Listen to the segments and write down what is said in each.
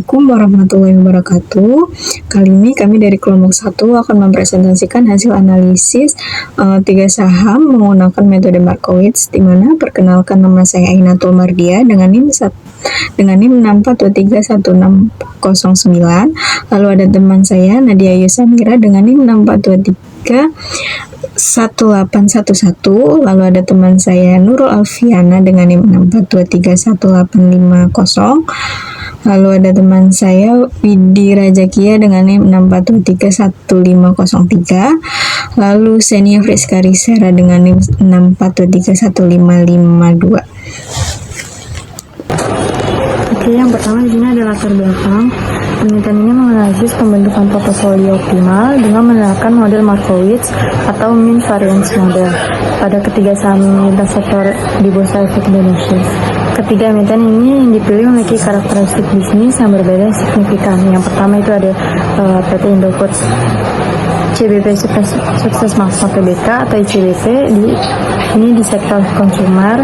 Assalamualaikum warahmatullahi wabarakatuh. Kali ini kami dari kelompok 1 akan mempresentasikan hasil analisis 3 saham menggunakan metode Markowitz, di mana perkenalkan, nama saya Ainatul Mardia dengan NIM 64231609. Lalu ada teman saya Nadia Yusamira dengan NIM 64231811. Lalu ada teman saya Nurul Alfiana dengan NIM 64231850. Lalu ada teman saya Widi Rajakia dengan NIM 64231503. Lalu Senia Friska Risera dengan NIM 64231552. Oke, yang pertama di sini ada latar belakang. Penelitian ini menganalisis pembentukan portofolio optimal dengan menerapkan model Markowitz atau mean variance model pada ketiga saham lintas sektor di Bursa Efek Indonesia. Ketiga emiten ini yang dipilih memiliki karakteristik bisnis yang berbeda signifikan. Yang pertama itu ada PT Indofood, CBP Sukses Maksa Tbk atau ICBP, ini di sektor konsumer.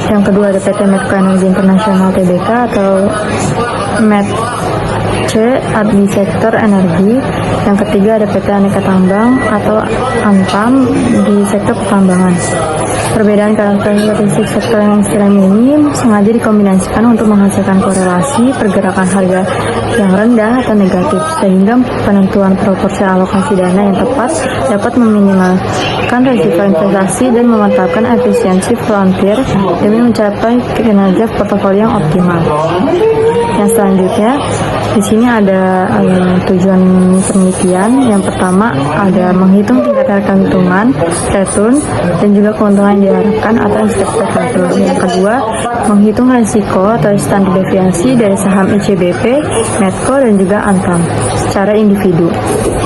Yang kedua ada PT Medco Energi Internasional Tbk atau MEDC di sektor energi. Yang ketiga ada PT Aneka Tambang atau Antam di sektor pertambangan. Perbedaan karakteristik sektor yang ekstrem ini sengaja dikombinasikan untuk menghasilkan korelasi pergerakan harga yang rendah atau negatif, sehingga penentuan proporsi alokasi dana yang tepat dapat meminimalkan risiko investasi dan memantapkan efisiensi frontier demi mencapai kinerja portofolio yang optimal. Yang selanjutnya di sini ada tujuan penelitian. Yang pertama ada menghitung tingkat harga keuntungan, return, dan juga keuntungan yang diharapkan atau expected return. Yang kedua, menghitung resiko atau standar deviasi dari saham ICBP, Medco, dan juga Antam secara individu.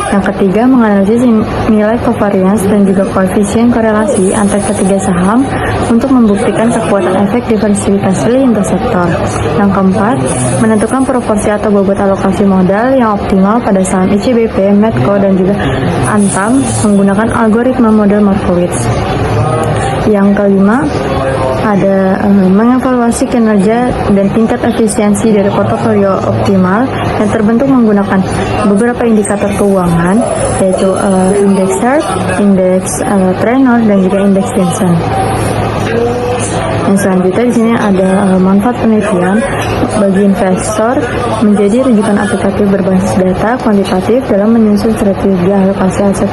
Yang ketiga, menganalisis nilai covariance dan juga koefisien korelasi antar ketiga saham untuk membuktikan kekuatan efek diversifikasi lintas sektor. Yang keempat, menentukan proporsi atau bobot alokasi modal yang optimal pada saham ICBP, Medco, dan juga Antam menggunakan algoritma model Markowitz. Yang kelima, ada mengevaluasi kinerja dan tingkat efisiensi dari portofolio optimal yang terbentuk menggunakan beberapa indikator keuangan, yaitu indeks Sharpe, indeks Treynor, dan juga indeks Vinson. Yang selanjutnya di sini ada manfaat penelitian bagi investor menjadi rujukan aplikatif berbasis data kuantitatif dalam menyusun strategi alokasi aset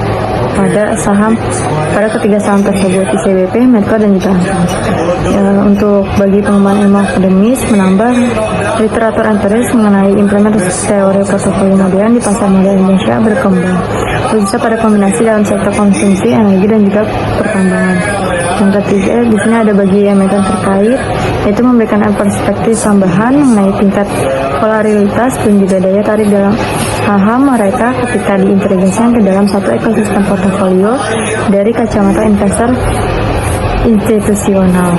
pada ketiga saham tersebut, ICBP, Medco, dan juga Antam. Untuk bagi pengembangan ilmu akademis, menambah literatur empiris mengenai implementasi teori portofolio modern di pasar modal Indonesia berkembang, khususnya pada kombinasi dalam sektor konsumsi, energi, dan juga pertambangan. Yang ketiga, di sini ada bagi emiten terkait, yaitu memberikan perspektif tambahan mengenai tingkat polaritas dan juga daya tarik dalam saham mereka ketika diintegrasikan ke dalam satu ekosistem portofolio dari kacamata investor institusional.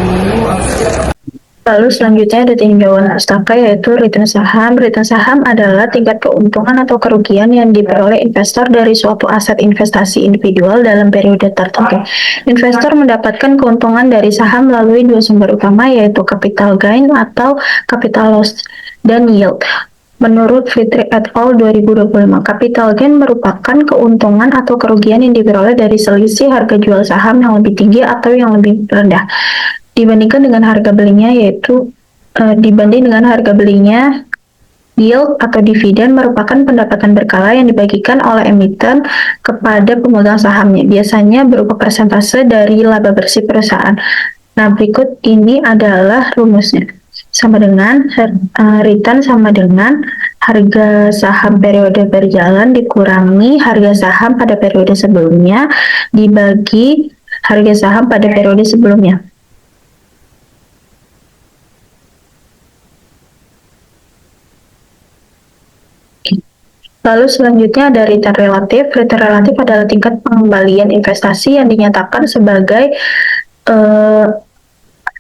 Lalu selanjutnya ada tinjauan pustaka, yaitu return saham. Return saham adalah tingkat keuntungan atau kerugian yang diperoleh investor dari suatu aset investasi individual dalam periode tertentu. Investor mendapatkan keuntungan dari saham melalui dua sumber utama, yaitu capital gain atau capital loss dan yield. Menurut Fitri et al. 2025, capital gain merupakan keuntungan atau kerugian yang diperoleh dari selisih harga jual saham yang lebih tinggi atau yang lebih rendah dibandingkan dengan harga belinya, yaitu dibanding dengan harga belinya. Yield atau dividen merupakan pendapatan berkala yang dibagikan oleh emiten kepada pemegang sahamnya, biasanya berupa persentase dari laba bersih perusahaan. Nah, berikut ini adalah rumusnya. Sama dengan return sama dengan harga saham periode berjalan dikurangi harga saham pada periode sebelumnya dibagi harga saham pada periode sebelumnya. Lalu selanjutnya ada return relatif. Return relatif adalah tingkat pengembalian investasi yang dinyatakan sebagai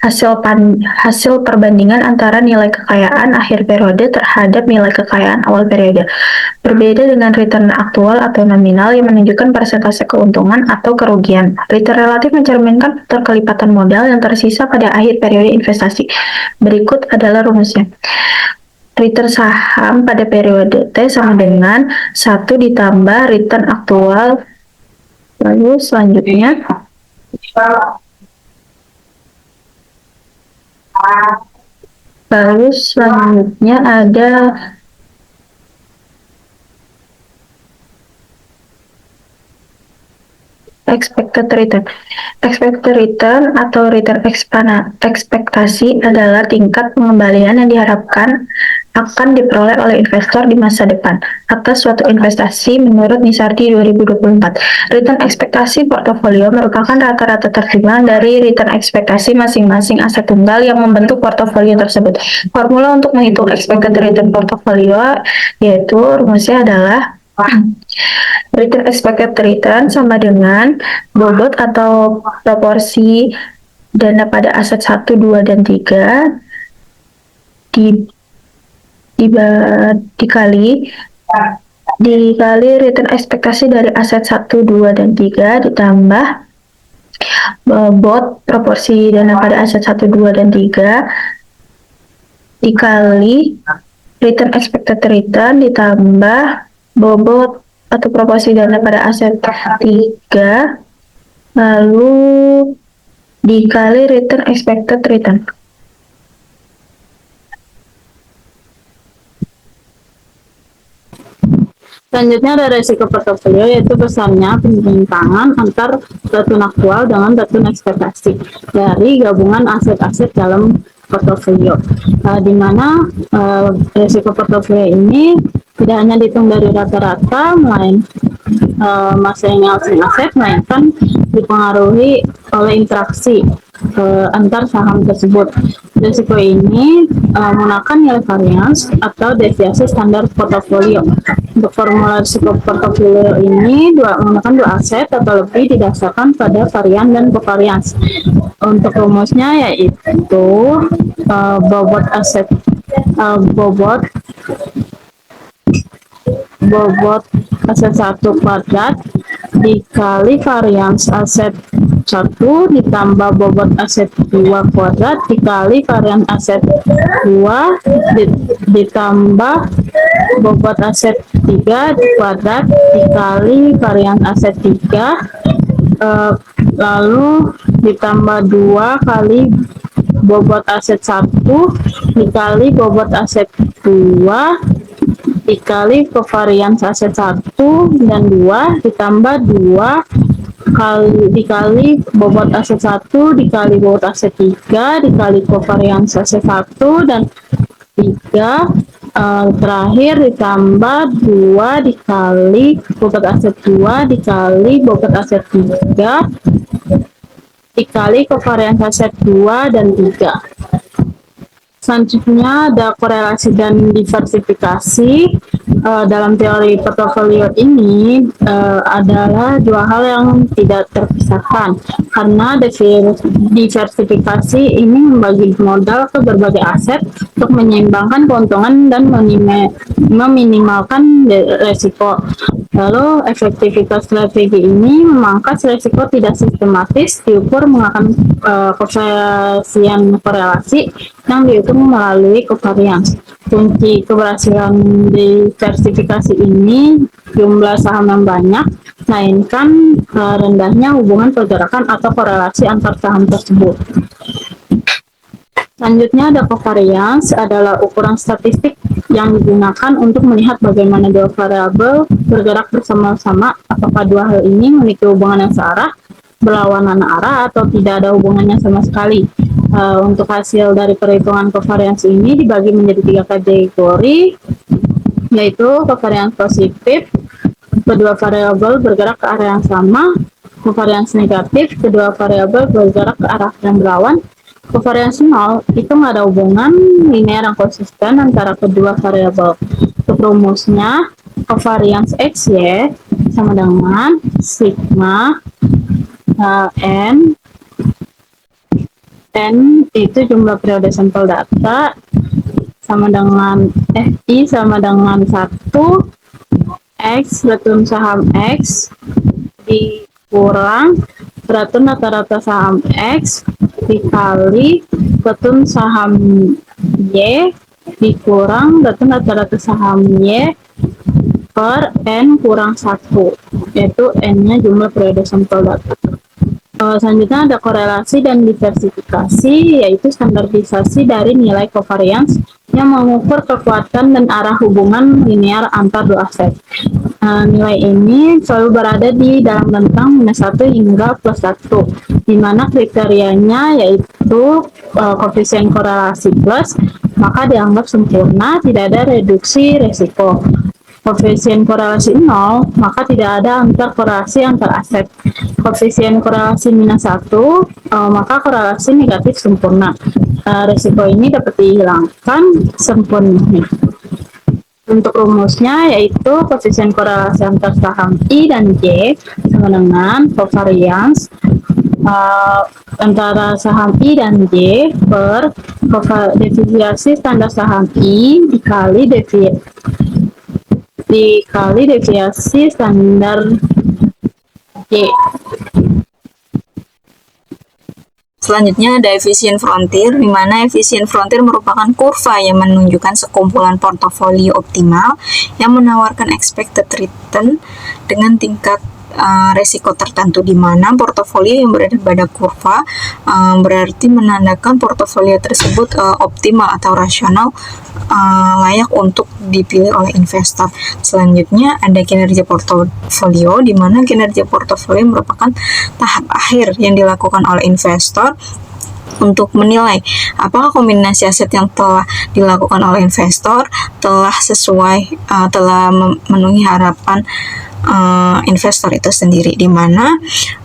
hasil perbandingan antara nilai kekayaan akhir periode terhadap nilai kekayaan awal periode. Berbeda dengan return aktual atau nominal yang menunjukkan persentase keuntungan atau kerugian. Return relatif mencerminkan faktor kelipatan modal yang tersisa pada akhir periode investasi. Berikut adalah rumusnya. return saham pada periode T sama dengan 1 ditambah return aktual. Lalu selanjutnya ada expected return. Expected return atau return ekspektasi adalah tingkat pengembalian yang diharapkan akan diperoleh oleh investor di masa depan atas suatu investasi menurut Nisardi 2024. Return ekspektasi portofolio merupakan rata-rata tertimbang dari return ekspektasi masing-masing aset tunggal yang membentuk portofolio tersebut. Formula untuk menghitung expected return portofolio yaitu rumusnya adalah return expected return sama dengan bobot atau proporsi dana pada aset 1, 2, dan 3 dikali return ekspektasi dari aset 1, 2, dan 3 ditambah bobot proporsi dana pada aset 1, 2, dan 3 dikali return expected return ditambah bobot atau proporsi dana pada aset 3 lalu dikali return expected return. Selanjutnya ada resiko portofolio, yaitu besarnya penyimpangan antar return aktual dengan return ekspektasi dari gabungan aset-aset dalam portofolio, di mana resiko portofolio ini tidak hanya dihitung dari rata-rata masing-masing aset, melainkan dipengaruhi oleh interaksi antar saham tersebut. Risiko ini menggunakan nilai varians atau deviasi standar portofolio. Untuk formula risiko portofolio ini menggunakan dua aset atau lebih didasarkan pada varian dan covariance. Untuk rumusnya yaitu bobot aset aset 1 kuadrat dikali varians aset 1 ditambah bobot aset 2 kuadrat dikali varian aset 2 ditambah bobot aset 3 kuadrat dikali varian aset 3 lalu ditambah 2 kali bobot aset 1 dikali bobot aset 2 dikali covariance aset 1 dan 2 ditambah 2 dikali bobot aset 1 dikali bobot aset 3 dikali covariance aset 1 dan 3 terakhir ditambah 2 dikali bobot aset 2 dikali bobot aset 3 dikali covariance aset 2 dan 3. Selanjutnya ada korelasi dan diversifikasi. Dalam teori portofolio ini adalah dua hal yang tidak terpisahkan, karena diversifikasi ini membagi modal ke berbagai aset untuk menyeimbangkan keuntungan dan meminimalkan resiko. Lalu efektivitas strategi ini memangkas resiko tidak sistematis diukur menggunakan koefisien korelasi yang dihitung melalui covariance. Kunci keberhasilan diversifikasi ini jumlah saham yang banyak, melainkan rendahnya hubungan pergerakan atau korelasi antar saham tersebut. Selanjutnya ada covariance, adalah ukuran statistik yang digunakan untuk melihat bagaimana dua variabel bergerak bersama-sama, apakah dua hal ini memiliki hubungan yang searah, berlawanan arah, atau tidak ada hubungannya sama sekali. Untuk hasil dari perhitungan covariance ini dibagi menjadi 3 kategori, yaitu covariance positif, kedua variabel bergerak ke arah yang sama; covariance negatif, kedua variabel bergerak ke arah yang berlawan; covariance 0, itu nggak ada hubungan linear yang konsisten antara kedua variabel. Untuk rumusnya, covariance XY sama dengan sigma N itu jumlah periode sampel data, sama dengan FI sama dengan 1 X return saham X dikurang return rata-rata saham X dikali return saham Y dikurang return rata-rata saham Y per N kurang 1, yaitu N-nya jumlah periode sampel data. Selanjutnya ada korelasi dan diversifikasi, yaitu standarisasi dari nilai covariance yang mengukur kekuatan dan arah hubungan linear antar dua aset. Nilai ini selalu berada di dalam rentang -1 hingga +1, di mana kriterianya yaitu koefisien korelasi plus, maka dianggap sempurna, tidak ada reduksi resiko. Koefisien korelasi 0, maka tidak ada interkorelasi antar aset. Koefisien korelasi -1, maka korelasi negatif sempurna. Risiko ini dapat dihilangkan sempurna. Untuk rumusnya yaitu koefisien korelasi antar saham I dan J sama dengan covariance antara saham I dan J per deviasi standar saham I dikali deviasi standar J. Selanjutnya ada efisien frontier, di mana efisien frontier merupakan kurva yang menunjukkan sekumpulan portofolio optimal yang menawarkan expected return dengan tingkat resiko tertentu, di mana portofolio yang berada pada kurva berarti menandakan portofolio tersebut optimal atau rasional, layak untuk dipilih oleh investor. Selanjutnya ada kinerja portofolio, di mana kinerja portofolio merupakan tahap akhir yang dilakukan oleh investor untuk menilai apakah kombinasi aset yang telah dilakukan oleh investor telah memenuhi harapan investor itu sendiri, di mana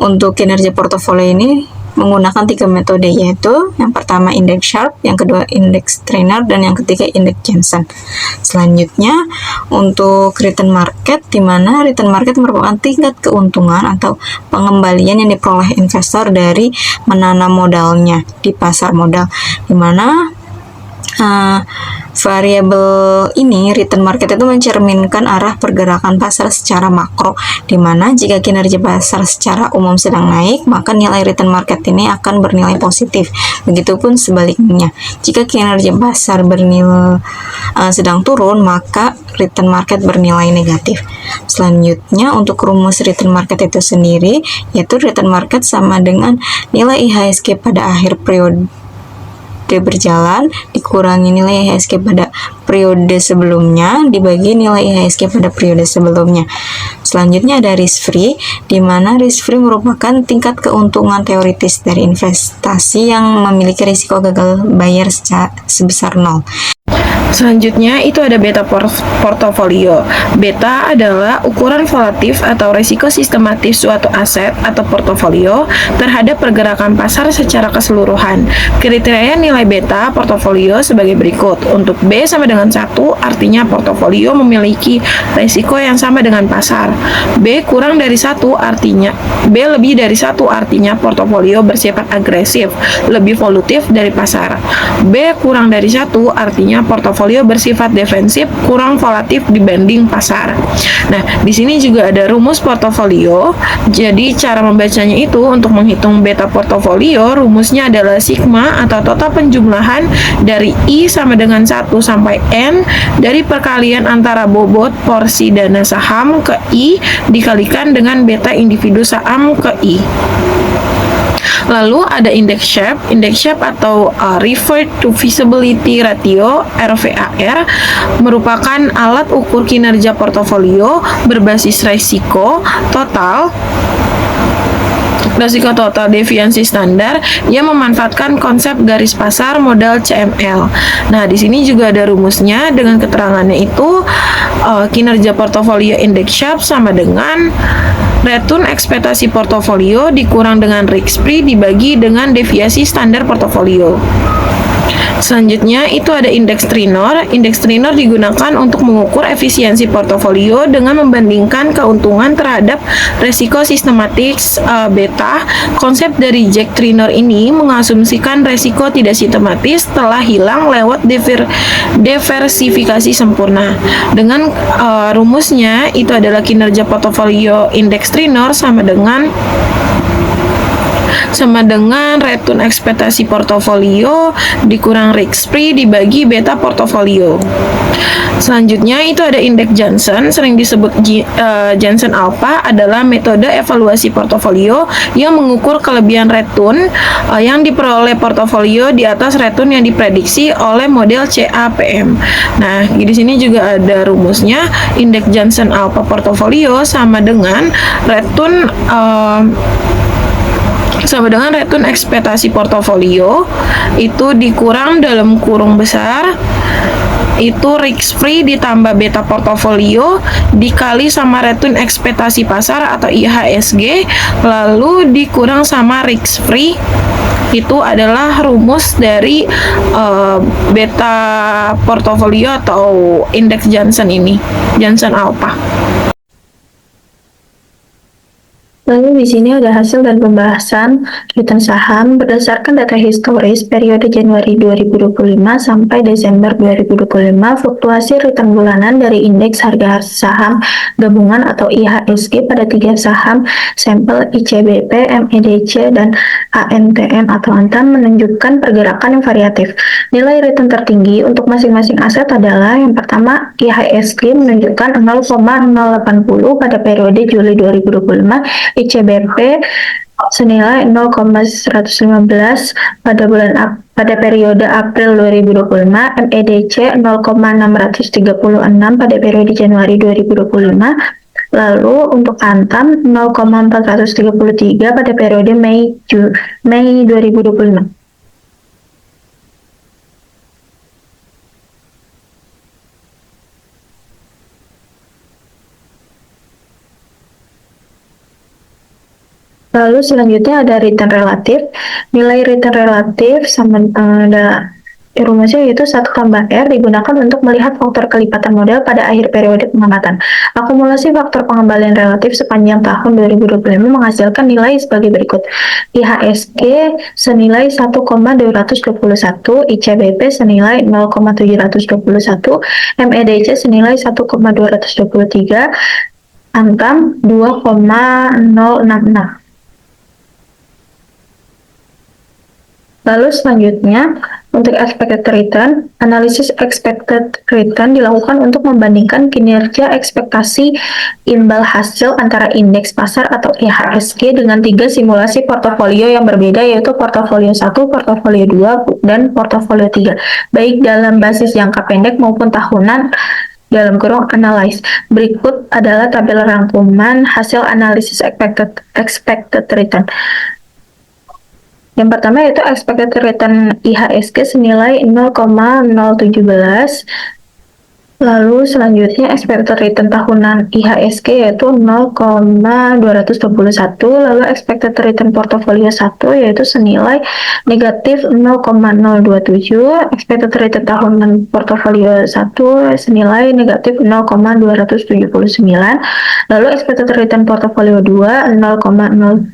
untuk kinerja portofolio ini menggunakan 3 metode, yaitu yang pertama Index Sharpe, yang kedua Index Trainer, dan yang ketiga Index Jensen. Selanjutnya untuk return market, di mana return market merupakan tingkat keuntungan atau pengembalian yang diperoleh investor dari menanam modalnya di pasar modal, di mana variabel ini, return market, itu mencerminkan arah pergerakan pasar secara makro, di mana jika kinerja pasar secara umum sedang naik, maka nilai return market ini akan bernilai positif. Begitupun sebaliknya, jika kinerja pasar sedang turun, maka return market bernilai negatif. Selanjutnya untuk rumus return market itu sendiri, yaitu return market sama dengan nilai IHSG pada akhir periode berjalan dikurangi nilai IHSG pada periode sebelumnya dibagi nilai IHSG pada periode sebelumnya. Selanjutnya ada risk free, di mana risk free merupakan tingkat keuntungan teoritis dari investasi yang memiliki risiko gagal bayar sebesar 0. Selanjutnya itu ada beta portofolio. Beta adalah ukuran volatif atau risiko sistematis suatu aset atau portofolio terhadap pergerakan pasar secara keseluruhan. Kriteria nilai beta portofolio sebagai berikut. Untuk B sama dengan 1, artinya portofolio memiliki risiko yang sama dengan pasar. B kurang dari 1, artinya B lebih dari 1, artinya portofolio bersifat agresif, lebih volutif dari pasar. B kurang dari 1, artinya portofolio bersifat defensif, kurang volatif dibanding pasar. Nah, di sini juga ada rumus portofolio. Jadi cara membacanya itu untuk menghitung beta portofolio, rumusnya adalah sigma atau total penjumlahan dari I sama dengan 1 sampai N dari perkalian antara bobot porsi dana saham ke I dikalikan dengan beta individu saham ke I. Lalu ada Index Sharpe atau Referred to Visibility Ratio (RVAR) merupakan alat ukur kinerja portofolio berbasis risiko total deviasi standar yang memanfaatkan konsep garis pasar modal CML. Nah, di sini juga ada rumusnya dengan keterangannya itu kinerja portofolio Index Sharpe sama dengan return ekspektasi portofolio dikurang dengan risk free dibagi dengan deviasi standar portofolio. Selanjutnya itu ada Index Trainer. Index Trainer digunakan untuk mengukur efisiensi portofolio dengan membandingkan keuntungan terhadap resiko sistematis beta. Konsep dari Jack Trainer ini mengasumsikan resiko tidak sistematis telah hilang lewat diversifikasi sempurna. Dengan rumusnya itu adalah kinerja portofolio Index Trainer sama dengan sama dengan return ekspektasi portofolio dikurang risk free dibagi beta portofolio. Selanjutnya itu ada indeks Johnson, sering disebut Johnson Alpha, adalah metode evaluasi portofolio yang mengukur kelebihan return yang diperoleh portofolio di atas return yang diprediksi oleh model CAPM. Nah, di sini juga ada rumusnya. Indeks Johnson Alpha portofolio sama dengan return ekspektasi portofolio itu dikurang dalam kurung besar itu risk free ditambah beta portofolio dikali sama return ekspektasi pasar atau IHSG lalu dikurang sama risk free. Itu adalah rumus dari beta portofolio atau indeks Johnson ini, Johnson Alpha. Lalu di sini ada hasil dan pembahasan return saham berdasarkan data historis periode Januari 2025 sampai Desember 2025. Fluktuasi return bulanan dari indeks harga saham gabungan atau IHSG pada 3 saham sampel ICBP, MEDC, dan ANTM atau Antam menunjukkan pergerakan yang variatif. Nilai return tertinggi untuk masing-masing aset adalah yang pertama IHSG menunjukkan 0,080 pada periode Juli 2025, ICBP senilai 0,115 pada periode April 2025, MEDC 0,636 pada periode Januari 2025, lalu untuk Antam 0,433 pada periode Mei 2025. Lalu selanjutnya ada return relatif. Nilai return relatif sama ada rumusnya yaitu 1 tambah R digunakan untuk melihat faktor kelipatan modal pada akhir periode pengamatan. Akumulasi faktor pengembalian relatif sepanjang tahun 2025 menghasilkan nilai sebagai berikut. IHSG senilai 1,221, ICBP senilai 0,721, MEDC senilai 1,223, Antam 2,066. Lalu selanjutnya, untuk expected return, analisis expected return dilakukan untuk membandingkan kinerja ekspektasi imbal hasil antara indeks pasar atau IHSG dengan 3 simulasi portofolio yang berbeda, yaitu portofolio 1, portofolio 2, dan portofolio 3, baik dalam basis jangka pendek maupun tahunan dalam kurung analyze. Berikut adalah tabel rangkuman hasil analisis expected return. Yang pertama yaitu expected return IHSG senilai 0,017. Lalu selanjutnya expected return tahunan IHSG yaitu 0,221. Lalu expected return portofolio 1 yaitu senilai negatif 0,027. Expected return tahunan portofolio 1 senilai negatif 0,279. Lalu expected return portofolio 2 0,017.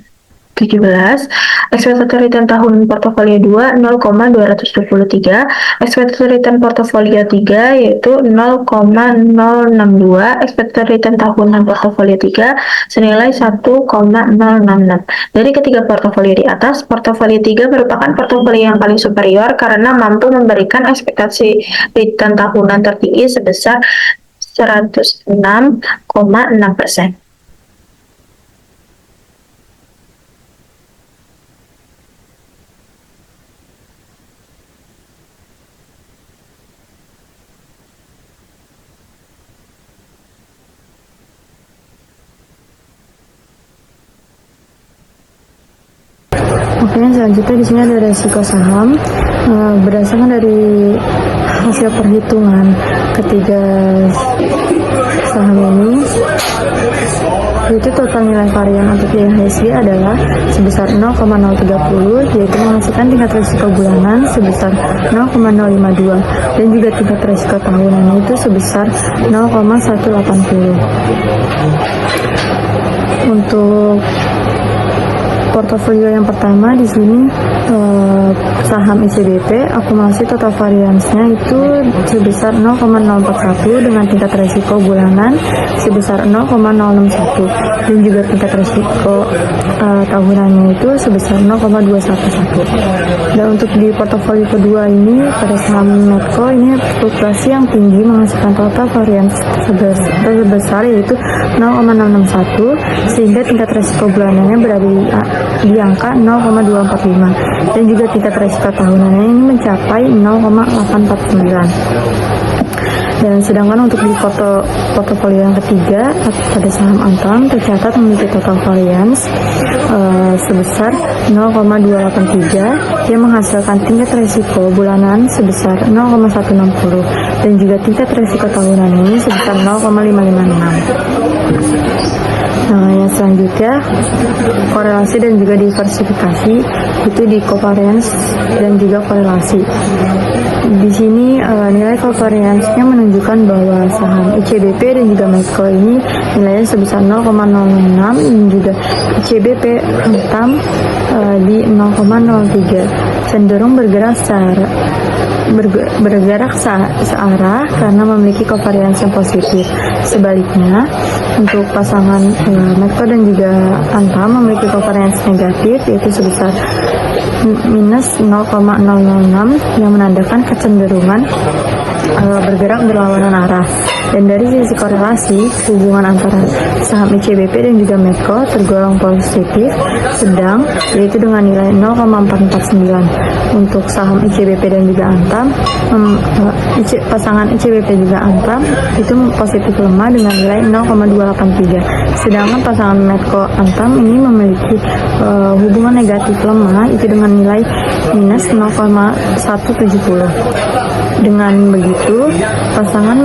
Expected return tahun portofolio 2 0,223, expected return portofolio 3 yaitu 0,062, expected return tahunan portofolio 3 senilai 1,066. Dari ketiga portofolio di atas, portofolio 3 merupakan portofolio yang paling superior karena mampu memberikan ekspektasi return tahunan tertinggi sebesar 106,6%. Oke, selanjutnya di sini ada resiko saham. Berdasarkan dari hasil perhitungan ketiga saham ini, yaitu total nilai varian untuk IHSG adalah sebesar 0,030, yaitu menghasilkan tingkat risiko bulanan sebesar 0,052 dan juga tingkat risiko tahunan itu sebesar 0,180. Untuk portofolio yang pertama di sini saham ICBP akumulasi total variansnya itu sebesar 0,041 dengan tingkat resiko bulanan sebesar 0,061 dan juga tingkat resiko tahunannya itu sebesar 0,211. Dan untuk di portofolio kedua ini pada saham Medco ini fluktuasi yang tinggi menghasilkan total varians sebesar yaitu 0,661 sehingga tingkat resiko bulanannya berada di angka 0,245 dan juga tingkat resiko tahunannya ini mencapai 0,849. Dan sedangkan untuk di portofolio yang ketiga pada saham Antam tercatat memiliki total variance sebesar 0,283 yang menghasilkan tingkat resiko bulanan sebesar 0,160 dan juga tingkat resiko tahunan ini sebesar 0,556. Nah, yang selanjutnya korelasi dan juga diversifikasi itu di covariance dan juga korelasi. Di sini nilai covariance-nya menunjukkan bahwa saham ICBP dan juga Medco ini nilainya sebesar 0,06 dan juga ICBP Antam di 0,03 cenderung bergerak searah karena memiliki covariance yang positif. Sebaliknya, untuk pasangan Medco dan juga Antam memiliki covariance negatif yaitu sebesar minus 0,006 yang menandakan kecenderungan bergerak berlawanan arah. Dan dari sisi korelasi, hubungan antara saham ICBP dan juga Medco tergolong positif sedang, yaitu dengan nilai 0,449. Untuk saham ICBP dan juga Antam, pasangan ICBP juga Antam itu positif lemah dengan nilai 0,283. Sedangkan pasangan Medco Antam ini memiliki hubungan negatif lemah itu dengan nilai minus 0,170. Dengan begitu, pasangan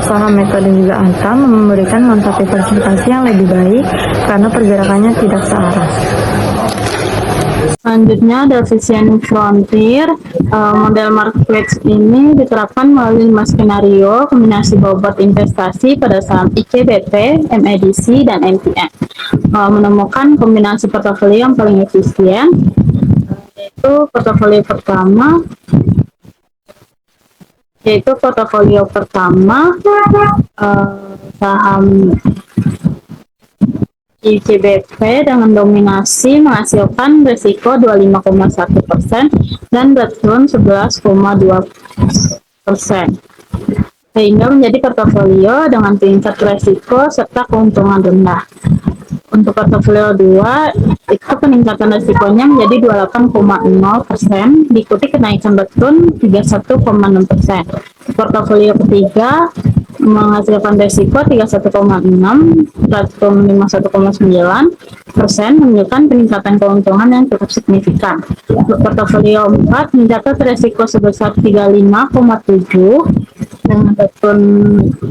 saham Medco dan juga Antam memberikan manfaat diversifikasi yang lebih baik karena pergerakannya tidak searah. Selanjutnya ada Vision Frontier. Model market ini diterapkan melalui 5 skenario kombinasi bobot investasi pada saham ICBP, MADC, dan NPM. Menemukan kombinasi portofolio yang paling efisien, yaitu portofolio pertama saham ICBP dengan dominasi menghasilkan risiko 25,1% dan return 11,2%, sehingga menjadi portofolio dengan tingkat risiko serta keuntungan rendah. Untuk portofolio 2, itu peningkatan risikonya menjadi 28,0%, diikuti kenaikan return 31,6%. Portofolio ketiga menghasilkan risiko 31,6%, return 51,9%, menunjukkan peningkatan keuntungan yang cukup signifikan. Untuk portofolio 4 mencatat risiko sebesar 35,7% dengan return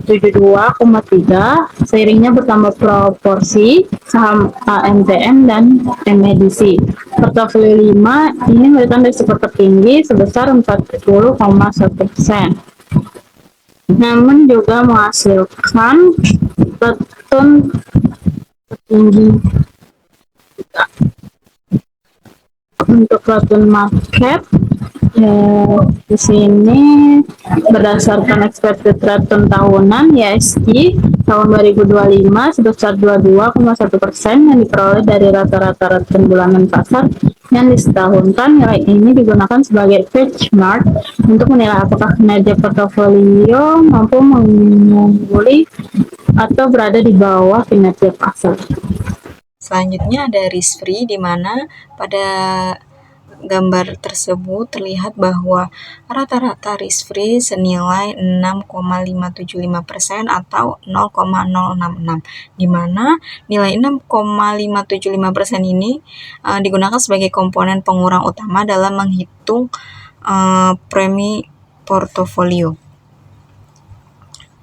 72,3%, seiringnya bertambah proporsi saham AMTM dan MADC. Portofolio 5 ini memberikan risiko tertinggi sebesar 40,1%. Namun juga menghasilkan return tertinggi. Untuk return market di sini berdasarkan expected return tahunan YSG tahun 2025 sebesar 22,1% yang diperoleh dari rata-rata return bulanan pasar yang disetahunkan. Nilai ini digunakan sebagai benchmark untuk menilai apakah kinerja portofolio mampu mengungguli atau berada di bawah kinerja pasar. Selanjutnya ada risk free, di mana pada gambar tersebut terlihat bahwa rata-rata risk free senilai 6,575% atau 0,066, di mana nilai 6,575% ini digunakan sebagai komponen pengurang utama dalam menghitung premi portofolio.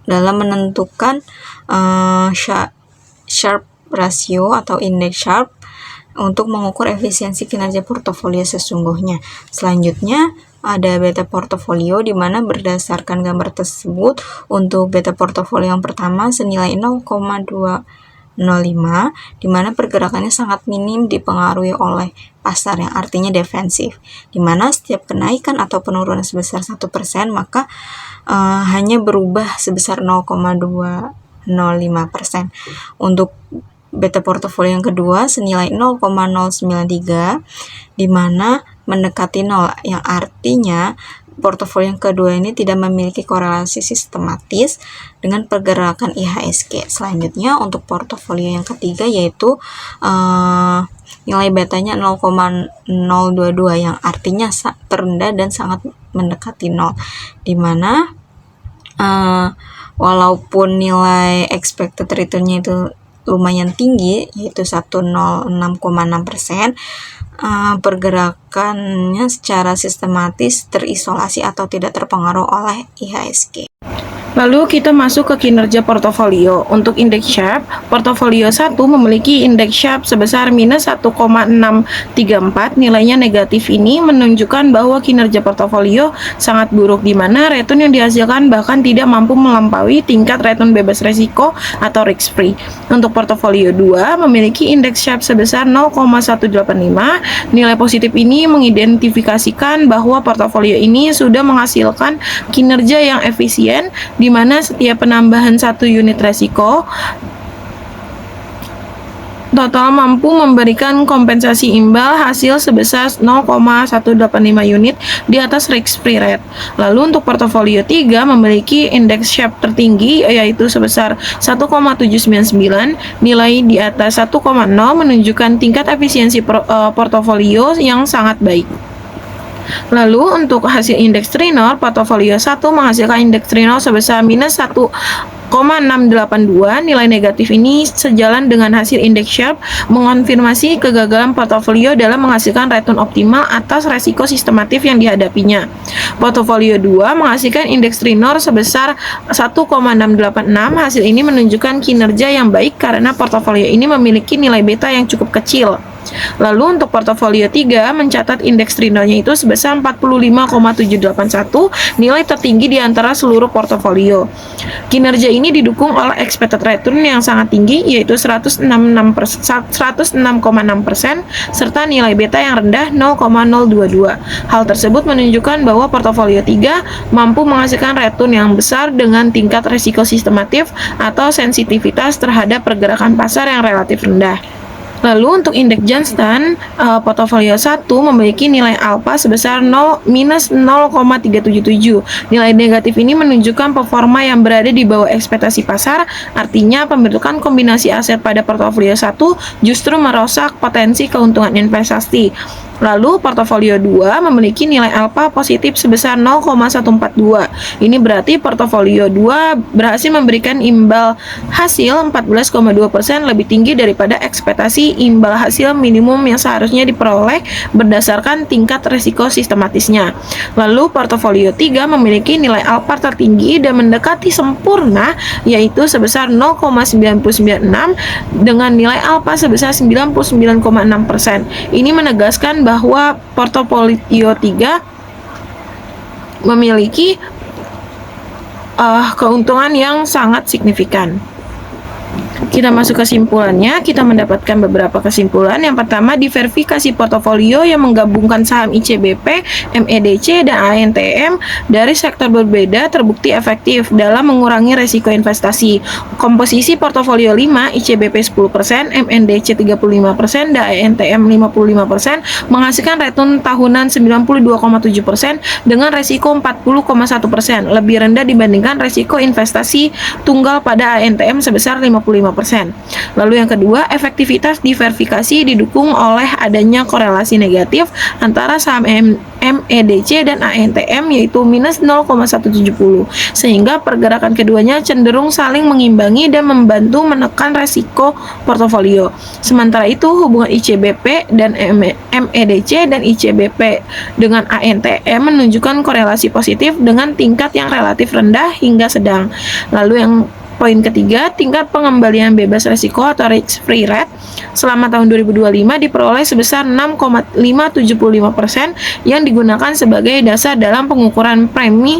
Dalam menentukan Sharpe ratio atau indeks Sharpe untuk mengukur efisiensi kinerja portofolio sesungguhnya. Selanjutnya ada beta portofolio, di mana berdasarkan gambar tersebut untuk beta portofolio yang pertama senilai 0,2 di mana pergerakannya sangat minim dipengaruhi oleh pasar yang artinya defensif, di mana setiap kenaikan atau penurunan sebesar 1%, maka hanya berubah sebesar 0,205%. Untuk beta portofolio yang kedua senilai 0,093, di mana mendekati 0, yang artinya portofolio yang kedua ini tidak memiliki korelasi sistematis dengan pergerakan IHSG. Selanjutnya untuk portofolio yang ketiga yaitu nilai betanya 0,022, yang artinya terendah dan sangat mendekati 0, di mana walaupun nilai expected return-nya itu lumayan tinggi yaitu 106,6%, pergerakannya secara sistematis terisolasi atau tidak terpengaruh oleh IHSG. Lalu kita masuk ke kinerja portofolio. Untuk indeks Sharpe, portofolio 1 memiliki indeks Sharpe sebesar minus 1,634. Nilainya negatif ini menunjukkan bahwa kinerja portofolio sangat buruk, di mana return yang dihasilkan bahkan tidak mampu melampaui tingkat return bebas resiko atau risk free. Untuk portofolio 2 memiliki indeks Sharpe sebesar 0,185. Nilai positif ini mengidentifikasikan bahwa portofolio ini sudah menghasilkan kinerja yang efisien, di mana setiap penambahan 1 unit resiko total mampu memberikan kompensasi imbal hasil sebesar 0,185 unit di atas risk free rate. Lalu untuk portofolio 3 memiliki indeks Sharpe tertinggi yaitu sebesar 1,799. Nilai di atas 1,0 menunjukkan tingkat efisiensi portofolio yang sangat baik. Lalu untuk hasil indeks Trinor, portofolio 1 menghasilkan indeks Trinor sebesar minus 1,682. Nilai negatif ini sejalan dengan hasil indeks Sharpe, mengonfirmasi kegagalan portofolio dalam menghasilkan return optimal atas resiko sistematif yang dihadapinya. Portofolio 2 menghasilkan indeks Trinor sebesar 1,686. Hasil ini menunjukkan kinerja yang baik karena portofolio ini memiliki nilai beta yang cukup kecil. Lalu untuk portofolio 3 mencatat indeks Trinornya itu sebesar 45,781, nilai tertinggi di antara seluruh portofolio. Kinerja ini didukung oleh expected return yang sangat tinggi yaitu 106,6% serta nilai beta yang rendah 0,022. Hal tersebut menunjukkan bahwa portofolio 3 mampu menghasilkan return yang besar dengan tingkat risiko sistematif atau sensitivitas terhadap pergerakan pasar yang relatif rendah. Lalu untuk indeks Johnston, portofolio 1 memiliki nilai alpha sebesar minus 0,377. Nilai negatif ini menunjukkan performa yang berada di bawah ekspektasi pasar, artinya pembentukan kombinasi aset pada portofolio 1 justru merusak potensi keuntungan investasi. Lalu portofolio 2 memiliki nilai alpha positif sebesar 0,142. Ini berarti portofolio 2 berhasil memberikan imbal hasil 14,2% lebih tinggi daripada ekspektasi imbal hasil minimum yang seharusnya diperoleh berdasarkan tingkat risiko sistematisnya. Lalu portofolio 3 memiliki nilai alpha tertinggi dan mendekati sempurna yaitu sebesar 0,996 dengan nilai alpha sebesar 99,6%. Ini menegaskan bahwa portofolio 3 memiliki keuntungan yang sangat signifikan. Kita masuk kesimpulannya, kita mendapatkan beberapa kesimpulan. Yang pertama, diverifikasi portofolio yang menggabungkan saham ICBP, MEDC, dan ANTM dari sektor berbeda terbukti efektif dalam mengurangi resiko investasi. Komposisi portofolio 5, ICBP 10%, MEDC 35%, dan ANTM 55% menghasilkan return tahunan 92,7% dengan resiko 40,1%, lebih rendah dibandingkan resiko investasi tunggal pada ANTM sebesar 55%. Lalu yang kedua, efektivitas diverifikasi didukung oleh adanya korelasi negatif antara saham MEDC dan ANTM yaitu minus 0,170, sehingga pergerakan keduanya cenderung saling mengimbangi dan membantu menekan resiko portofolio. Sementara itu, hubungan ICBP dan MEDC dan ICBP dengan ANTM menunjukkan korelasi positif dengan tingkat yang relatif rendah hingga sedang. Lalu yang poin ketiga, tingkat pengembalian bebas resiko atau risk-free rate selama tahun 2025 diperoleh sebesar 6,575% yang digunakan sebagai dasar dalam pengukuran premi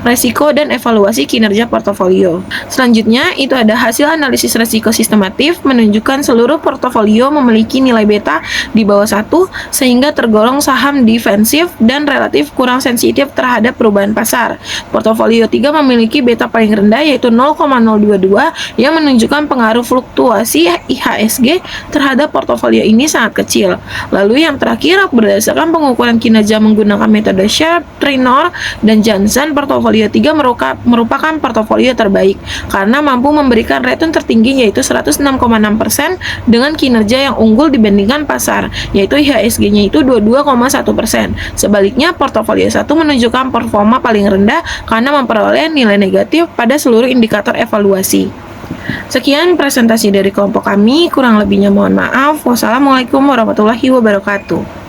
resiko dan evaluasi kinerja portofolio. Selanjutnya, itu ada hasil analisis resiko sistematif menunjukkan seluruh portofolio memiliki nilai beta di bawah 1 sehingga tergolong saham defensif dan relatif kurang sensitif terhadap perubahan pasar. Portofolio 3 memiliki beta paling rendah yaitu 0,022 yang menunjukkan pengaruh fluktuasi IHSG terhadap portofolio ini sangat kecil. Lalu yang terakhir, berdasarkan pengukuran kinerja menggunakan metode Sharpe, Trinor, dan Johnson, portofolio 3 merupakan portofolio terbaik karena mampu memberikan return tertinggi yaitu 106,6% dengan kinerja yang unggul dibandingkan pasar, yaitu IHSG-nya itu 22,1%. Sebaliknya, portofolio 1 menunjukkan performa paling rendah karena memperoleh nilai negatif pada seluruh indikator evaluasi. Sekian presentasi dari kelompok kami, kurang lebihnya mohon maaf. Wassalamualaikum warahmatullahi wabarakatuh.